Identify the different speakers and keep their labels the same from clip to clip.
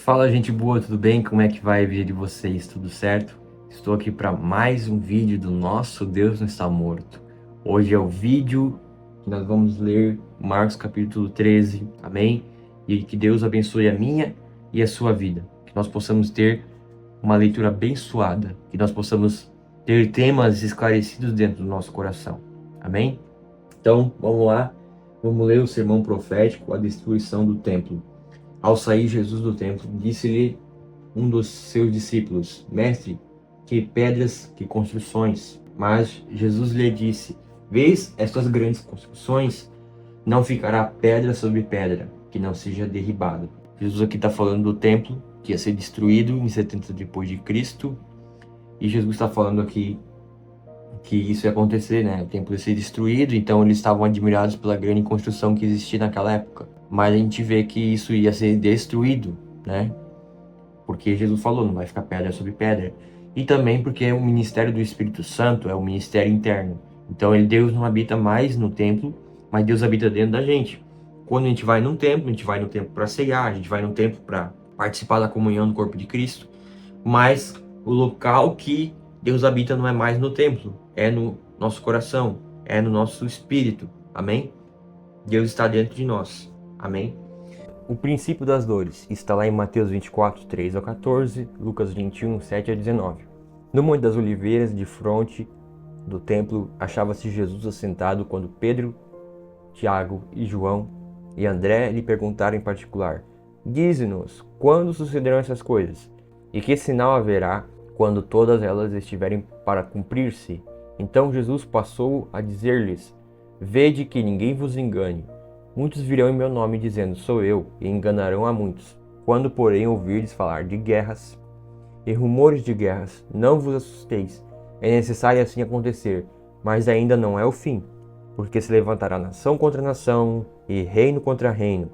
Speaker 1: Fala, gente boa, tudo bem? Como é que vai a vida de vocês? Tudo certo? Estou aqui para mais um vídeo do Nosso Deus Não Está Morto. Hoje é o vídeo que nós vamos ler Marcos capítulo 13, amém? E que Deus abençoe a minha e a sua vida. Que nós possamos ter uma leitura abençoada, que nós possamos ter temas esclarecidos dentro do nosso coração, amém? Então, vamos lá, vamos ler o sermão profético, a destruição do templo. Ao sair Jesus do templo, disse-lhe um dos seus discípulos: Mestre, que pedras, que construções. Mas Jesus lhe disse: Vês estas grandes construções? Não ficará pedra sobre pedra, que não seja derribada. Jesus aqui está falando do templo, que ia ser destruído em 70 depois de Cristo. E Jesus está falando aqui que isso ia acontecer, né? O templo ia ser destruído, então eles estavam admirados pela grande construção que existia naquela época. Mas a gente vê que isso ia ser destruído, né? Porque Jesus falou, não vai ficar pedra sobre pedra. E também porque o ministério do Espírito Santo é o ministério interno. Então Deus não habita mais no templo, mas Deus habita dentro da gente. Quando a gente vai num templo, a gente vai no templo para ceiar, a gente vai no templo para participar da comunhão do corpo de Cristo. Mas o local que Deus habita não é mais no templo, é no nosso coração, é no nosso espírito. Amém? Deus está dentro de nós. Amém? O princípio das dores está lá em Mateus 24, 3 ao 14, Lucas 21, 7 a 19. No Monte das Oliveiras, de fronte do templo, achava-se Jesus assentado quando Pedro, Tiago e João e André lhe perguntaram em particular: Dize-nos, quando sucederão essas coisas? E que sinal haverá quando todas elas estiverem para cumprir-se? Então Jesus passou a dizer-lhes: Vede que ninguém vos engane. Muitos virão em meu nome dizendo, sou eu, e enganarão a muitos. Quando, porém, ouvirdes falar de guerras e rumores de guerras, não vos assusteis. É necessário assim acontecer, mas ainda não é o fim, porque se levantará nação contra nação e reino contra reino.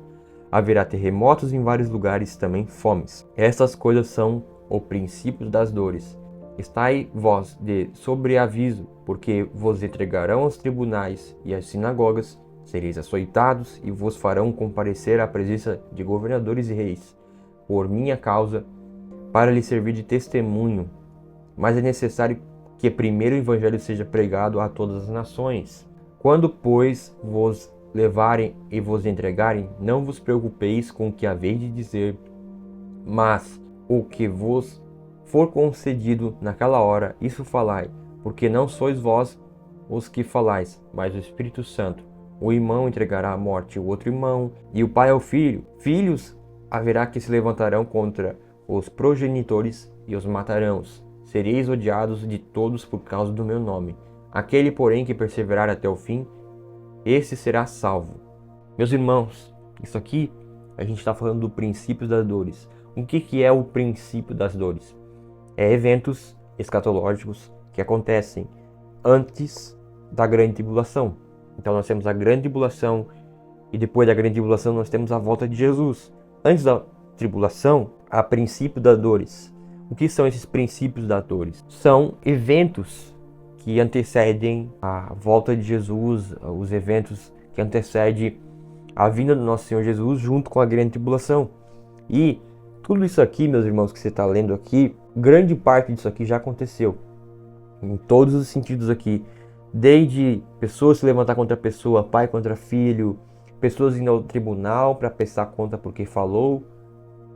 Speaker 1: Haverá terremotos em vários lugares, também fomes. Estas coisas são o princípio das dores. Estai vós de sobreaviso, porque vos entregarão aos tribunais e às sinagogas, sereis açoitados e vos farão comparecer à presença de governadores e reis, por minha causa, para lhes servir de testemunho. Mas é necessário que primeiro o evangelho seja pregado a todas as nações. Quando, pois, vos levarem e vos entregarem, não vos preocupeis com o que haveis de dizer, mas o que vos for concedido naquela hora, isso falai, porque não sois vós os que falais, mas o Espírito Santo. O irmão entregará à morte o outro irmão, e o pai ao filho. Filhos haverá que se levantarão contra os progenitores e os matarão. Sereis odiados de todos por causa do meu nome. Aquele, porém, que perseverar até o fim, esse será salvo. Meus irmãos, isso aqui a gente está falando do princípio das dores. O que é o princípio das dores? É eventos escatológicos que acontecem antes da grande tribulação. Então nós temos a grande tribulação e depois da grande tribulação nós temos a volta de Jesus. Antes da tribulação, há princípio das dores. O que são esses princípios das dores? São eventos que antecedem a volta de Jesus, os eventos que antecedem a vinda do nosso Senhor Jesus junto com a grande tribulação. E tudo isso aqui, meus irmãos, que você está lendo aqui, grande parte disso aqui já aconteceu. Em todos os sentidos aqui. Desde pessoas se levantar contra pessoa, pai contra filho, pessoas indo ao tribunal para prestar conta porque falou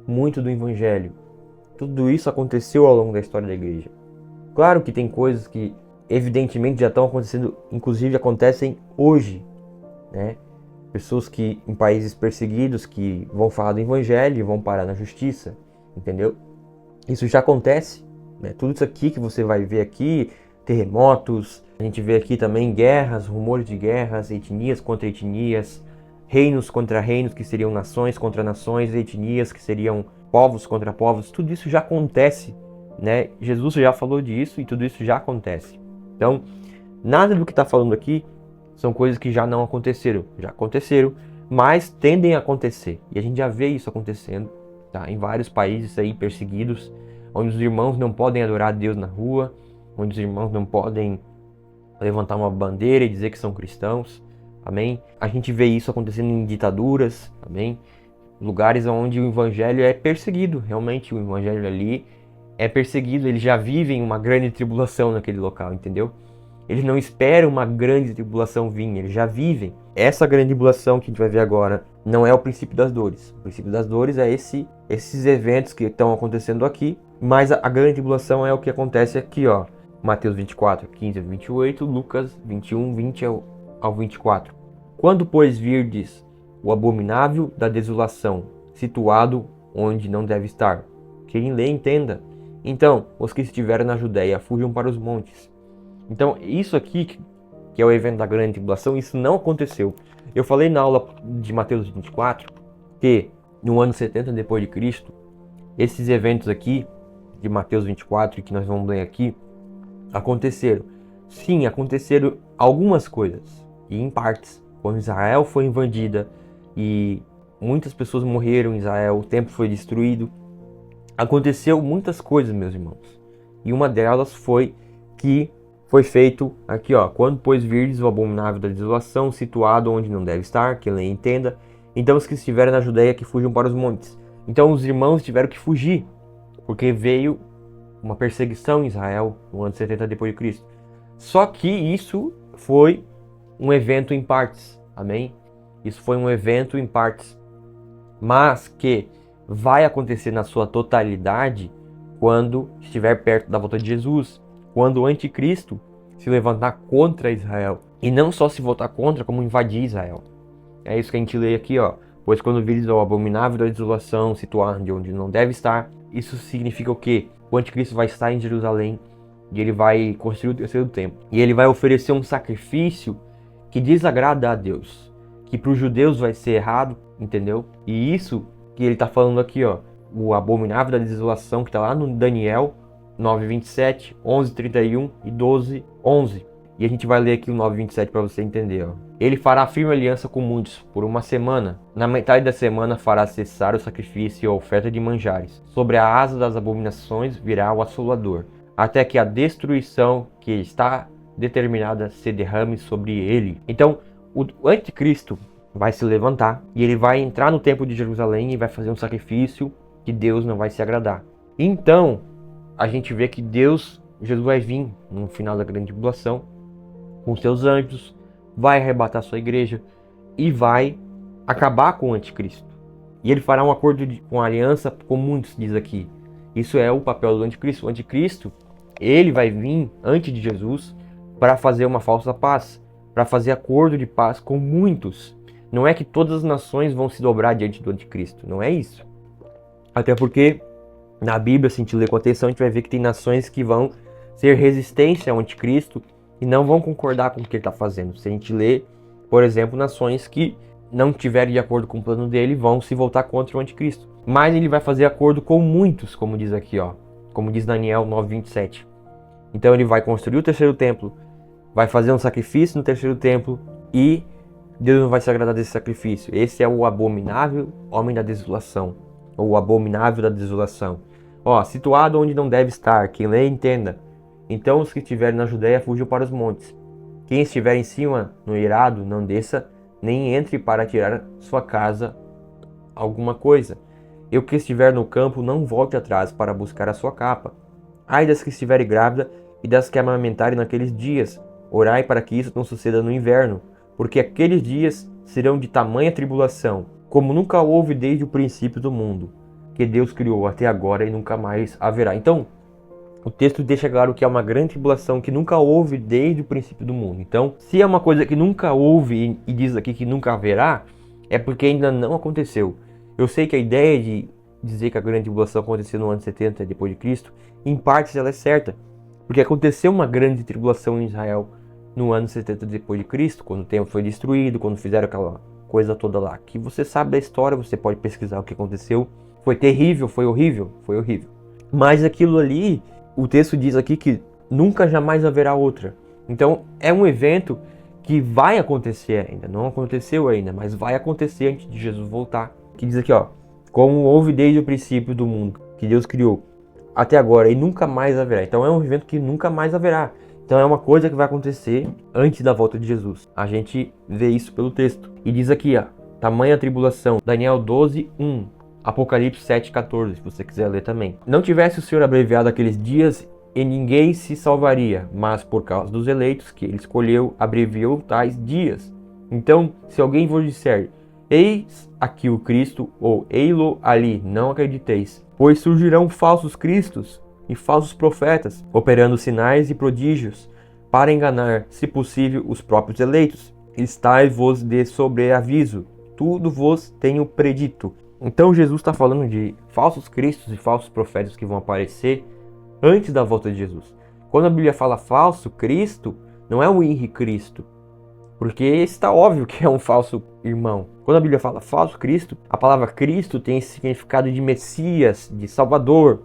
Speaker 1: muito do evangelho. Tudo isso aconteceu ao longo da história da igreja. Claro que tem coisas que evidentemente já estão acontecendo, inclusive acontecem hoje, né? Pessoas que em países perseguidos que vão falar do evangelho e vão parar na justiça, entendeu? Isso já acontece, né? Tudo isso aqui que você vai ver aqui, terremotos, a gente vê aqui também guerras, rumores de guerras, etnias contra etnias, reinos contra reinos, que seriam nações contra nações, etnias que seriam povos contra povos, tudo isso já acontece, né? Jesus já falou disso e tudo isso já acontece. Então, nada do que está falando aqui são coisas que já não aconteceram, mas tendem a acontecer. E a gente já vê isso acontecendo, tá? Em vários países aí perseguidos, onde os irmãos não podem adorar a Deus na rua, onde os irmãos não podem levantar uma bandeira e dizer que são cristãos, amém? A gente vê isso acontecendo em ditaduras, amém? lugares onde o evangelho é perseguido. Realmente, o evangelho ali é perseguido. Eles já vivem uma grande tribulação naquele local, entendeu? Eles não esperam uma grande tribulação vir, eles já vivem. Essa grande tribulação que a gente vai ver agora não é o princípio das dores. O princípio das dores é esses eventos que estão acontecendo aqui, mas a grande tribulação é o que acontece aqui, ó. Mateus 24, 15 a 28, Lucas 21, 20 ao 24. Quando, pois, virdes o abominável da desolação, situado onde não deve estar. Quem lê, entenda. Então, os que estiverem na Judéia, fujam para os montes. Então, isso aqui, que é o evento da grande tribulação, isso não aconteceu. Eu falei na aula de Mateus 24 que no ano 70 depois de Cristo, esses eventos aqui de Mateus 24 que nós vamos ler aqui aconteceram. Sim, aconteceram algumas coisas, e em partes. Quando Israel foi invadida e muitas pessoas morreram em Israel, o templo foi destruído. Aconteceu muitas coisas, meus irmãos. E uma delas foi que foi feito aqui, ó. Quando, pois, virdes o abominável da desolação, situado onde não deve estar, que lê e entenda, então os que estiverem na Judéia que fujam para os montes. Então os irmãos tiveram que fugir, porque veio uma perseguição em Israel no ano 70 depois de Cristo. Só que isso foi um evento em partes, amém? Isso foi um evento em partes, mas que vai acontecer na sua totalidade quando estiver perto da volta de Jesus, quando o anticristo se levantar contra Israel. E não só se voltar contra, como invadir Israel. É isso que a gente lê aqui, ó. Pois quando vires o abominável da desolação, situado onde não deve estar, isso significa o quê? O anticristo vai estar em Jerusalém e ele vai construir o terceiro templo. E ele vai oferecer um sacrifício que desagrada a Deus, que para os judeus vai ser errado, entendeu? E isso que ele está falando aqui, ó, o abominável da desolação, que está lá no Daniel 9:27, 11:31 e 12:11. E a gente vai ler aqui o 9:27 para você entender, ó. Ele fará firme aliança com muitos por uma semana. Na metade da semana fará cessar o sacrifício e a oferta de manjares. Sobre a asa das abominações virá o assolador, até que a destruição que está determinada se derrame sobre ele. Então, o anticristo vai se levantar e ele vai entrar no templo de Jerusalém e vai fazer um sacrifício que Deus não vai se agradar. Então, a gente vê que Jesus vai vir no final da grande tribulação com seus anjos, vai arrebatar sua igreja e vai acabar com o anticristo. E ele fará um acordo com aliança com muitos, diz aqui. Isso é o papel do anticristo. O anticristo, ele vai vir antes de Jesus para fazer uma falsa paz, para fazer acordo de paz com muitos. Não é que todas as nações vão se dobrar diante do anticristo, não é isso. Até porque na Bíblia, se a gente ler com atenção, a gente vai ver que tem nações que vão ser resistência ao anticristo e não vão concordar com o que ele está fazendo. Se a gente ler, por exemplo, nações que não estiverem de acordo com o plano dele vão se voltar contra o anticristo. Mas ele vai fazer acordo com muitos, como diz aqui, ó, como diz Daniel 9:27. Então ele vai construir o terceiro templo, vai fazer um sacrifício no terceiro templo e Deus não vai se agradar desse sacrifício. Esse é o abominável homem da desolação, ou o abominável da desolação. Ó, situado onde não deve estar, quem lê entenda. Então os que estiverem na Judéia fujam para os montes. Quem estiver em cima, no eirado, não desça, nem entre para tirar sua casa alguma coisa. E o que estiver no campo, não volte atrás para buscar a sua capa. Ai das que estiverem grávida e das que amamentarem naqueles dias. Orai para que isso não suceda no inverno, porque aqueles dias serão de tamanha tribulação, como nunca houve desde o princípio do mundo, que Deus criou até agora e nunca mais haverá. Então, o texto deixa claro que é uma grande tribulação que nunca houve desde o princípio do mundo. Então, se é uma coisa que nunca houve e diz aqui que nunca haverá, é porque ainda não aconteceu. Eu sei que a ideia de dizer que a grande tribulação aconteceu no ano 70 depois de Cristo, em partes ela é certa, porque aconteceu uma grande tribulação em Israel no ano 70 depois de Cristo, quando o templo foi destruído, quando fizeram aquela coisa toda lá, que você sabe da história, você pode pesquisar o que aconteceu. Foi terrível, foi horrível, foi horrível. Mas aquilo ali, o texto diz aqui que nunca jamais haverá outra. Então é um evento que vai acontecer ainda, não aconteceu ainda, mas vai acontecer antes de Jesus voltar. Que diz aqui, ó, como houve desde o princípio do mundo, que Deus criou, até agora, e nunca mais haverá. Então é um evento que nunca mais haverá. Então é uma coisa que vai acontecer antes da volta de Jesus. A gente vê isso pelo texto. E diz aqui, ó, tamanha tribulação. Daniel 12, 1. Apocalipse 7, 14, se você quiser ler também. Não tivesse o Senhor abreviado aqueles dias, e ninguém se salvaria, mas por causa dos eleitos que ele escolheu, abreviou tais dias. Então, se alguém vos disser, eis aqui o Cristo, ou ei-lo ali, não acrediteis, pois surgirão falsos cristos e falsos profetas, operando sinais e prodígios, para enganar, se possível, os próprios eleitos. Estai-vos de sobreaviso, tudo vos tenho predito. Então Jesus está falando de falsos cristos e falsos profetas que vão aparecer antes da volta de Jesus. Quando a Bíblia fala falso Cristo, não é o Henri Cristo, porque está óbvio que é um falso irmão. Quando a Bíblia fala falso Cristo, a palavra Cristo tem esse significado de Messias, de Salvador.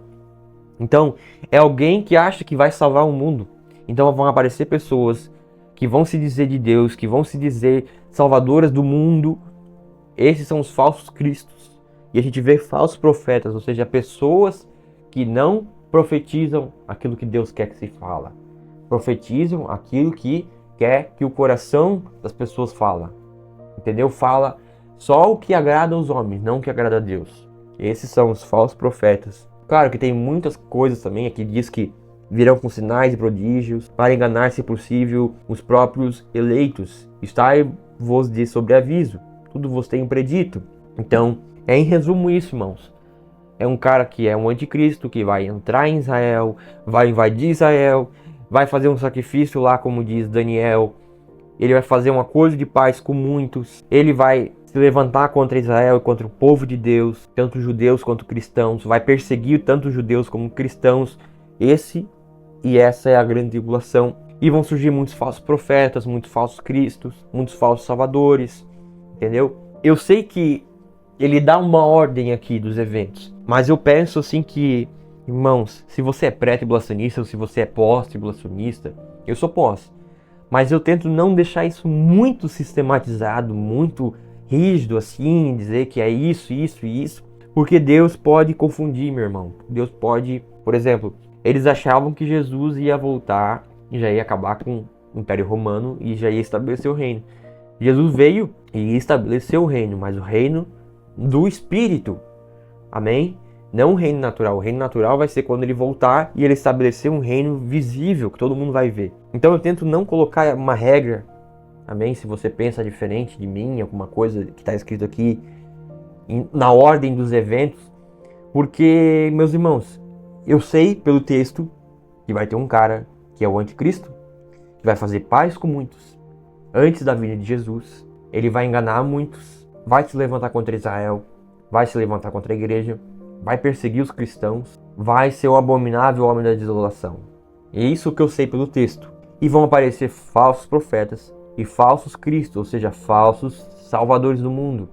Speaker 1: Então, é alguém que acha que vai salvar o mundo. Então vão aparecer pessoas que vão se dizer de Deus, que vão se dizer salvadoras do mundo. Esses são os falsos cristos. E a gente vê falsos profetas, ou seja, pessoas que não profetizam aquilo que Deus quer que se fala. Profetizam aquilo que quer que o coração das pessoas fala. Entendeu? Fala só o que agrada aos homens, não o que agrada a Deus. Esses são os falsos profetas. Claro que tem muitas coisas também, aqui diz que virão com sinais e prodígios, para enganar, se possível, os próprios eleitos. Estai-vos de sobreaviso, tudo vos tenho predito. Então, é em resumo isso, irmãos. É um cara que é um anticristo, que vai entrar em Israel, vai invadir Israel, vai fazer um sacrifício lá, como diz Daniel. Ele vai fazer um acordo de paz com muitos. Ele vai se levantar contra Israel e contra o povo de Deus, tanto judeus quanto cristãos. Vai perseguir tanto judeus como cristãos. Essa é a grande tribulação. E vão surgir muitos falsos profetas, muitos falsos cristos, muitos falsos salvadores. Entendeu? Eu sei que ele dá uma ordem aqui dos eventos, mas eu penso assim que, irmãos, se você é pré-tribulacionista ou se você é pós-tribulacionista, eu sou pós, mas eu tento não deixar isso muito sistematizado, muito rígido assim, dizer que é isso, isso e isso, porque Deus pode confundir, meu irmão. Deus pode, por exemplo, eles achavam que Jesus ia voltar e já ia acabar com o Império Romano e já ia estabelecer o reino. Jesus veio e estabeleceu o reino, mas o reino do Espírito, amém? Não o reino natural. O reino natural vai ser quando ele voltar e ele estabelecer um reino visível, que todo mundo vai ver. Então eu tento não colocar uma regra, amém? Se você pensa diferente de mim, alguma coisa que está escrito aqui, na ordem dos eventos, porque, meus irmãos, eu sei pelo texto que vai ter um cara que é o anticristo, que vai fazer paz com muitos, antes da vinda de Jesus. Ele vai enganar muitos, vai se levantar contra Israel, vai se levantar contra a igreja, vai perseguir os cristãos, vai ser o abominável homem da desolação. É isso que eu sei pelo texto. E vão aparecer falsos profetas e falsos cristos, ou seja, falsos salvadores do mundo.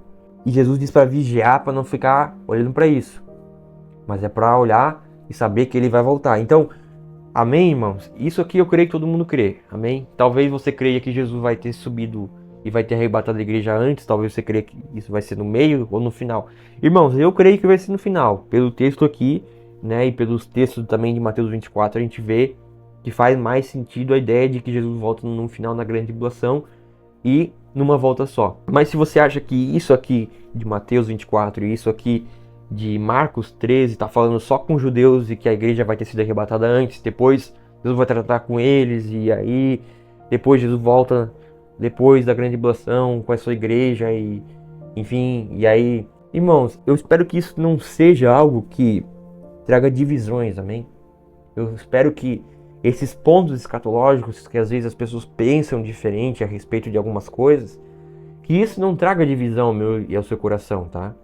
Speaker 1: E Jesus diz para vigiar, para não ficar olhando para isso, mas é para olhar e saber que ele vai voltar. Então, amém, irmãos? Isso aqui eu creio que todo mundo crê, amém? Talvez você creia que Jesus vai ter subido e vai ter arrebatado a igreja antes, talvez você creia que isso vai ser no meio ou no final. Irmãos, eu creio que vai ser no final. Pelo texto aqui, né, e pelos textos também de Mateus 24, a gente vê que faz mais sentido a ideia de que Jesus volta no final na grande tribulação e numa volta só. Mas se você acha que isso aqui de Mateus 24 e isso aqui de Marcos 13 está falando só com judeus e que a igreja vai ter sido arrebatada antes, depois Jesus vai tratar com eles e aí depois Jesus volta depois da grande tribulação com a sua igreja e enfim, e aí, irmãos, eu espero que isso não seja algo que traga divisões, amém? Eu espero que esses pontos escatológicos que às vezes as pessoas pensam diferente a respeito de algumas coisas, que isso não traga divisão ao meu e ao seu coração, tá?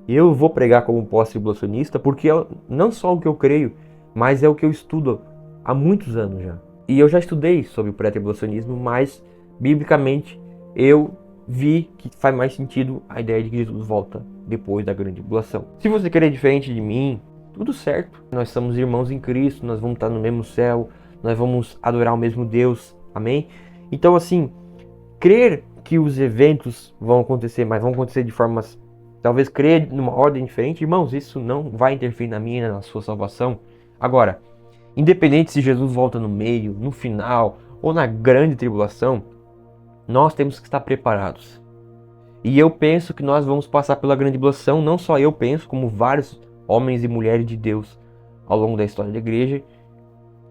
Speaker 1: Eu vou pregar como pós-tribulacionista porque é não só o que eu creio, mas é o que eu estudo há muitos anos já. E eu já estudei sobre o pré-tribulacionismo, mas biblicamente eu vi que faz mais sentido a ideia de que Jesus volta depois da grande tribulação. Se você querer diferente de mim, tudo certo. Nós somos irmãos em Cristo, nós vamos estar no mesmo céu, nós vamos adorar o mesmo Deus, amém? Então assim, crer que os eventos vão acontecer, mas vão acontecer de formas, talvez crer numa ordem diferente, irmãos, isso não vai interferir na minha e na sua salvação. Agora, independente se Jesus volta no meio, no final ou na grande tribulação, nós temos que estar preparados.
Speaker 2: E eu penso que nós vamos passar pela grande tribulação, não só eu penso, como vários homens e mulheres de Deus ao longo da história da igreja,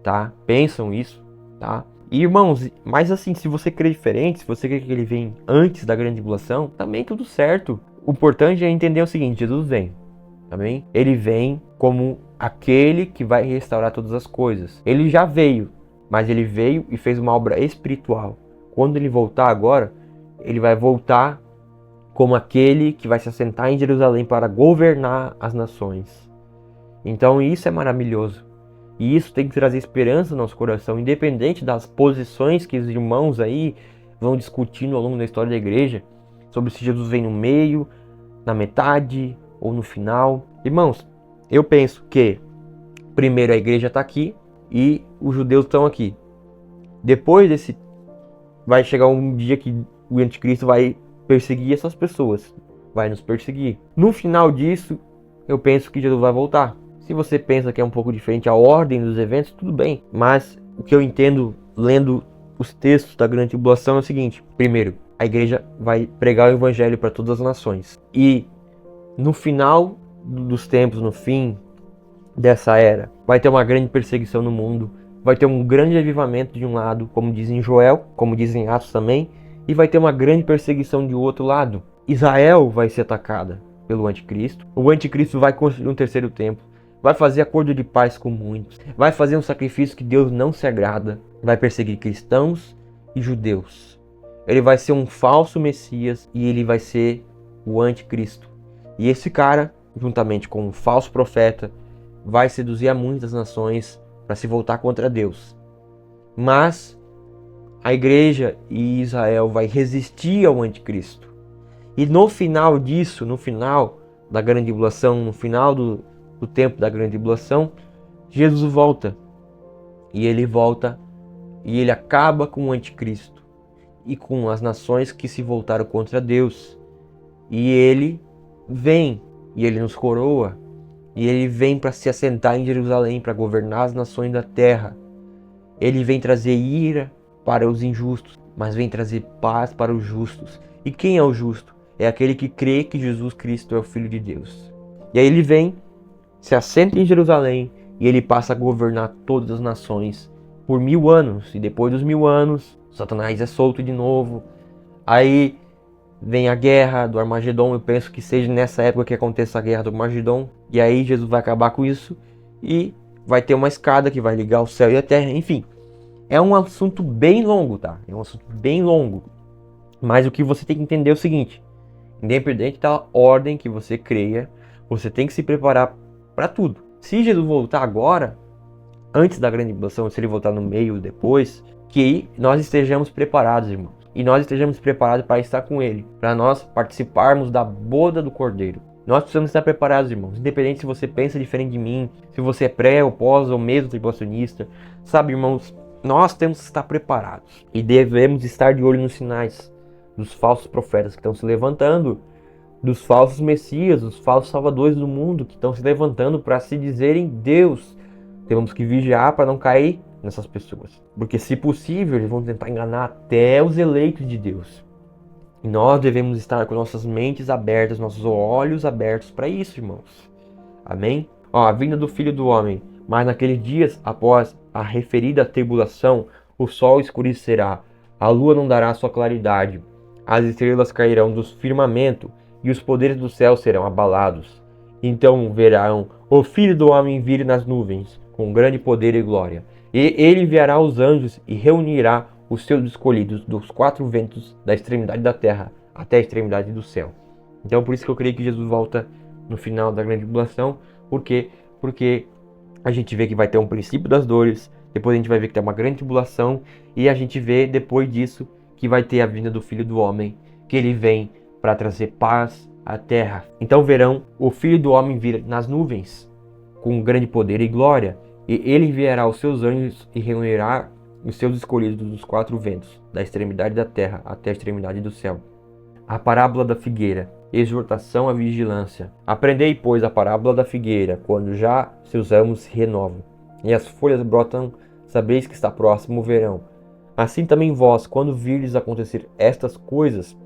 Speaker 2: tá? Pensam isso, tá? E irmãos, mas assim, se você crê diferente, se você quer que ele venha antes da grande tribulação, também tudo certo. O importante é entender o seguinte: Jesus vem, amém? Ele vem como aquele que vai restaurar todas as coisas. Ele já veio, mas ele veio e fez uma obra espiritual. Quando ele voltar agora, ele vai voltar como aquele que vai se assentar em Jerusalém para governar as nações. Então isso é maravilhoso. E isso tem que trazer esperança no nosso coração, independente das posições que os irmãos aí vão discutindo ao longo da história da igreja, sobre se Jesus vem no meio, na metade ou no final. Irmãos, eu penso que primeiro a igreja está aqui e os judeus estão aqui. Depois desse, vai chegar um dia que o anticristo vai perseguir essas pessoas, vai nos perseguir. No final disso, eu penso que Jesus vai voltar. Se você pensa que é um pouco diferente a ordem dos eventos, tudo bem. Mas o que eu entendo lendo os textos da grande tribulação é o seguinte: primeiro, a igreja vai pregar o evangelho para todas as nações. E no final dos tempos, no fim dessa era, vai ter uma grande perseguição no mundo. Vai ter um grande avivamento de um lado, como diz em Joel, como diz em Atos também. E vai ter uma grande perseguição de outro lado. Israel vai ser atacada pelo anticristo. O anticristo vai construir um terceiro templo. Vai fazer acordo de paz com muitos. Vai fazer um sacrifício que Deus não se agrada. Vai perseguir cristãos e judeus. Ele vai ser um falso Messias e ele vai ser o anticristo. E esse cara, juntamente com um falso profeta, vai seduzir a muitas nações para se voltar contra Deus. Mas a igreja e Israel vai resistir ao anticristo. E no final disso, no final da grande tribulação, no final do tempo da grande tribulação, Jesus volta. E ele volta e ele acaba com o anticristo e com as nações que se voltaram contra Deus. E ele vem e ele nos coroa. E ele vem para se assentar em Jerusalém, para governar as nações da terra. Ele vem trazer ira para os injustos, mas vem trazer paz para os justos. E quem é o justo? É aquele que crê que Jesus Cristo é o Filho de Deus. E aí ele vem, se assenta em Jerusalém e ele passa a governar todas as nações por 1000 anos. E depois dos 1000 anos, Satanás é solto de novo. Aí vem a guerra do Armagedon. Eu penso que seja nessa época que aconteça a guerra do Armagedon. E aí Jesus vai acabar com isso e vai ter uma escada que vai ligar o céu e a terra. Enfim, é um assunto bem longo, tá? É um assunto bem longo. Mas o que você tem que entender é o seguinte: independente da ordem que você creia, você tem que se preparar para tudo. Se Jesus voltar agora, antes da grande tribulação, se ele voltar no meio ou depois, que nós estejamos preparados, irmãos. E nós estejamos preparados para estar com ele, para nós participarmos da boda do Cordeiro. Nós precisamos estar preparados, irmãos. Independente se você pensa diferente de mim, se você é pré ou pós ou mesmo tribulacionista. Sabe, irmãos, nós temos que estar preparados. E devemos estar de olho nos sinais dos falsos profetas que estão se levantando, dos falsos messias, dos falsos salvadores do mundo que estão se levantando para se dizerem Deus. Temos que vigiar para não cair nessas pessoas, porque se possível eles vão tentar enganar até os eleitos de Deus. E nós devemos estar com nossas mentes abertas, nossos olhos abertos para isso, irmãos. Amém? A vinda do Filho do Homem. Mas naqueles dias, após a referida tribulação, o sol escurecerá, a lua não dará sua claridade, as estrelas cairão do firmamento e os poderes do céu serão abalados. Então verão o Filho do Homem vir nas nuvens, com grande poder e glória. E ele enviará os anjos e reunirá os seus escolhidos dos 4 ventos, da extremidade da terra até a extremidade do céu. Então por isso que eu creio que Jesus volta no final da grande tribulação. Por quê? Porque a gente vê que vai ter um princípio das dores, depois a gente vai ver que tem uma grande tribulação, e a gente vê depois disso que vai ter a vinda do Filho do Homem, que ele vem para trazer paz à terra. Então verão o Filho do Homem vir nas nuvens, com grande poder e glória, e ele enviará os seus anjos e reunirá os seus escolhidos dos 4 ventos, da extremidade da terra até a extremidade do céu. A parábola da figueira, exortação à vigilância. Aprendei, pois, a parábola da figueira, quando já seus ramos se renovam, e as folhas brotam, sabeis que está próximo o verão. Assim também vós, quando virdes acontecer estas coisas,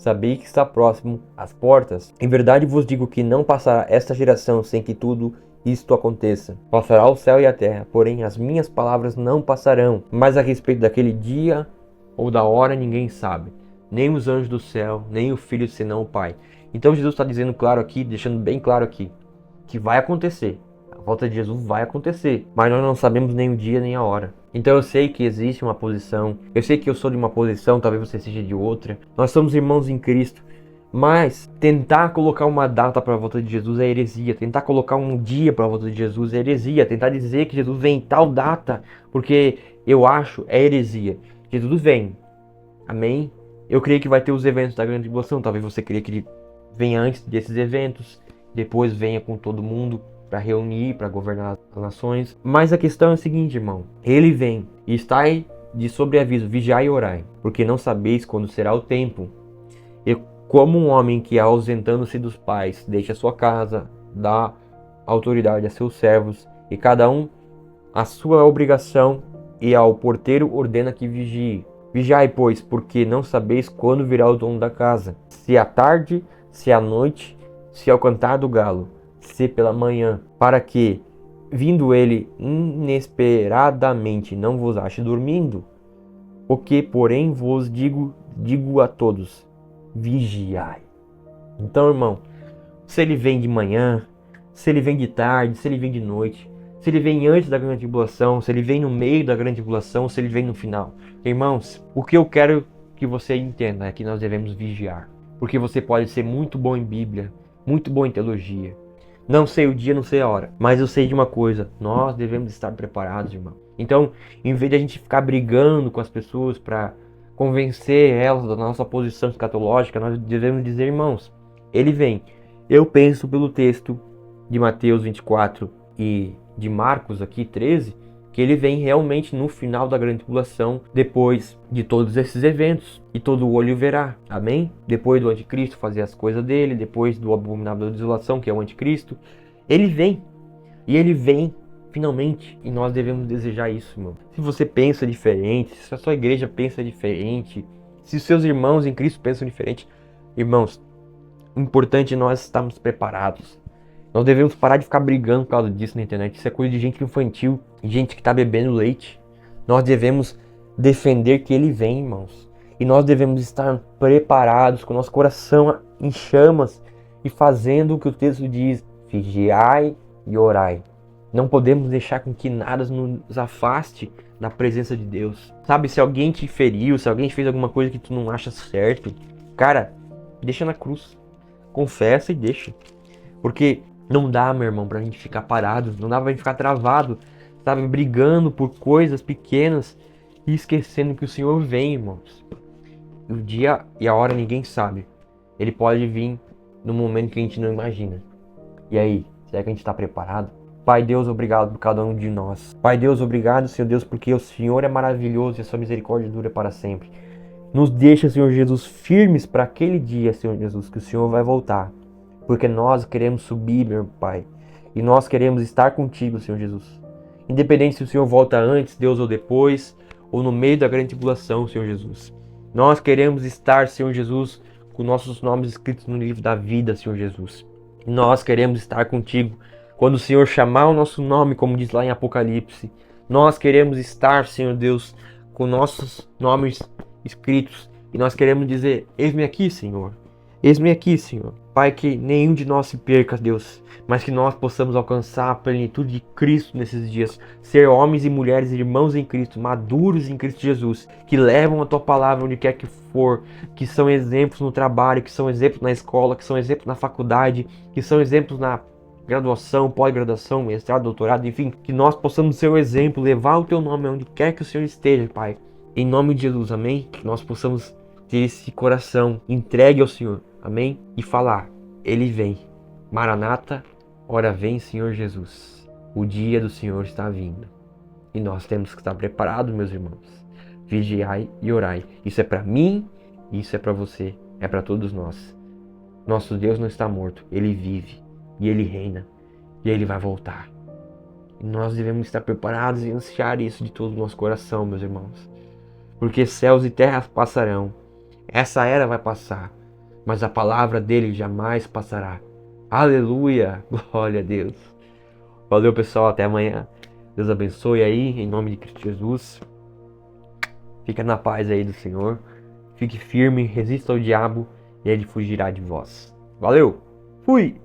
Speaker 2: sabei que está próximo às portas. Em verdade vos digo que não passará esta geração sem que tudo isto aconteça. Passará o céu e a terra, porém as minhas palavras não passarão. Mas a respeito daquele dia ou da hora ninguém sabe, nem os anjos do céu, nem o Filho, senão o Pai. Então Jesus está dizendo claro aqui, deixando bem claro aqui, que vai acontecer. A volta de Jesus vai acontecer, mas nós não sabemos nem o dia nem a hora. Então eu sei que existe uma posição, eu sei que eu sou de uma posição, talvez você seja de outra. Nós somos irmãos em Cristo, mas tentar colocar uma data para a volta de Jesus é heresia. Tentar colocar um dia para a volta de Jesus é heresia. Tentar dizer que Jesus vem em tal data, porque eu acho, é heresia. Jesus vem, amém? Eu creio que vai ter os eventos da grande tribulação. Talvez você creia que ele venha antes desses eventos, depois venha com todo mundo para reunir, para governar as nações. Mas a questão é a seguinte, irmão. Ele vem e está de sobreaviso, vigiai e orai, porque não sabeis quando será o tempo. E como um homem que, ausentando-se dos pais, deixa sua casa, dá autoridade a seus servos, e cada um a sua obrigação, e ao porteiro ordena que vigie. Vigiai, pois, porque não sabeis quando virá o dono da casa, se à tarde, se à noite, se ao cantar do galo, se pela manhã, para que, vindo ele inesperadamente, não vos ache dormindo. O que, porém, vos digo a todos, vigiai. Então, irmão, se ele vem de manhã, se ele vem de tarde, se ele vem de noite, se ele vem antes da grande tribulação, se ele vem no meio da grande tribulação, se ele vem no final. Irmãos, o que eu quero que você entenda é que nós devemos vigiar. Porque você pode ser muito bom em Bíblia, muito bom em teologia. Não sei o dia, não sei a hora, mas eu sei de uma coisa, nós devemos estar preparados, irmão. Então, em vez de a gente ficar brigando com as pessoas para convencer elas da nossa posição escatológica, nós devemos dizer, irmãos, ele vem. Eu penso pelo texto de Mateus 24 e de Marcos aqui 13, que ele vem realmente no final da grande tribulação, depois de todos esses eventos, e todo olho verá, amém? Depois do anticristo fazer as coisas dele, depois do abominável da desolação, que é o anticristo, ele vem, e ele vem finalmente, e nós devemos desejar isso, irmão. Se você pensa diferente, se a sua igreja pensa diferente, se os seus irmãos em Cristo pensam diferente, irmãos, o importante é nós estarmos preparados. Nós devemos parar de ficar brigando por causa disso na internet. Isso é coisa de gente infantil, gente que está bebendo leite. Nós devemos defender que ele vem, irmãos. E nós devemos estar preparados, com o nosso coração em chamas e fazendo o que o texto diz: vigiai e orai. Não podemos deixar com que nada nos afaste da presença de Deus. Sabe, se alguém te feriu, se alguém fez alguma coisa que tu não acha certo, cara, deixa na cruz. Confessa e deixa. Porque não dá, meu irmão, pra gente ficar parado, não dá pra gente ficar travado, sabe, brigando por coisas pequenas e esquecendo que o Senhor vem, irmãos. O dia e a hora ninguém sabe. Ele pode vir no momento que a gente não imagina. E aí, será que a gente está preparado? Pai Deus, obrigado por cada um de nós. Pai Deus, obrigado, Senhor Deus, porque o Senhor é maravilhoso e a sua misericórdia dura para sempre. Nos deixa, Senhor Jesus, firmes para aquele dia, Senhor Jesus, que o Senhor vai voltar. Porque nós queremos subir, meu Pai. E nós queremos estar contigo, Senhor Jesus. Independente se o Senhor volta antes, Deus, ou depois, ou no meio da grande tribulação, Senhor Jesus. Nós queremos estar, Senhor Jesus, com nossos nomes escritos no livro da vida, Senhor Jesus. Nós queremos estar contigo. Quando o Senhor chamar o nosso nome, como diz lá em Apocalipse, nós queremos estar, Senhor Deus, com nossos nomes escritos. E nós queremos dizer: eis-me aqui, Senhor. Eis-me aqui, Senhor. Pai, que nenhum de nós se perca, Deus, mas que nós possamos alcançar a plenitude de Cristo nesses dias. Ser homens e mulheres, irmãos em Cristo, maduros em Cristo Jesus, que levam a Tua palavra onde quer que for, que são exemplos no trabalho, que são exemplos na escola, que são exemplos na faculdade, que são exemplos na graduação, pós-graduação, mestrado, doutorado, enfim, que nós possamos ser o exemplo, levar o Teu nome onde quer que o Senhor esteja, Pai. Em nome de Jesus, amém? Que nós possamos ter esse coração entregue ao Senhor, amém? E falar: Ele vem. Maranata, ora vem, Senhor Jesus. O dia do Senhor está vindo. E nós temos que estar preparados, meus irmãos. Vigiai e orai. Isso é para mim, isso é para você, é para todos nós. Nosso Deus não está morto, Ele vive e Ele reina e Ele vai voltar. E nós devemos estar preparados e ansiar isso de todo o nosso coração, meus irmãos. Porque céus e terras passarão. Essa era vai passar, mas a palavra dele jamais passará. Aleluia! Glória a Deus. Valeu, pessoal, até amanhã. Deus abençoe aí, em nome de Cristo Jesus. Fica na paz aí do Senhor. Fique firme, resista ao diabo e ele fugirá de vós. Valeu! Fui!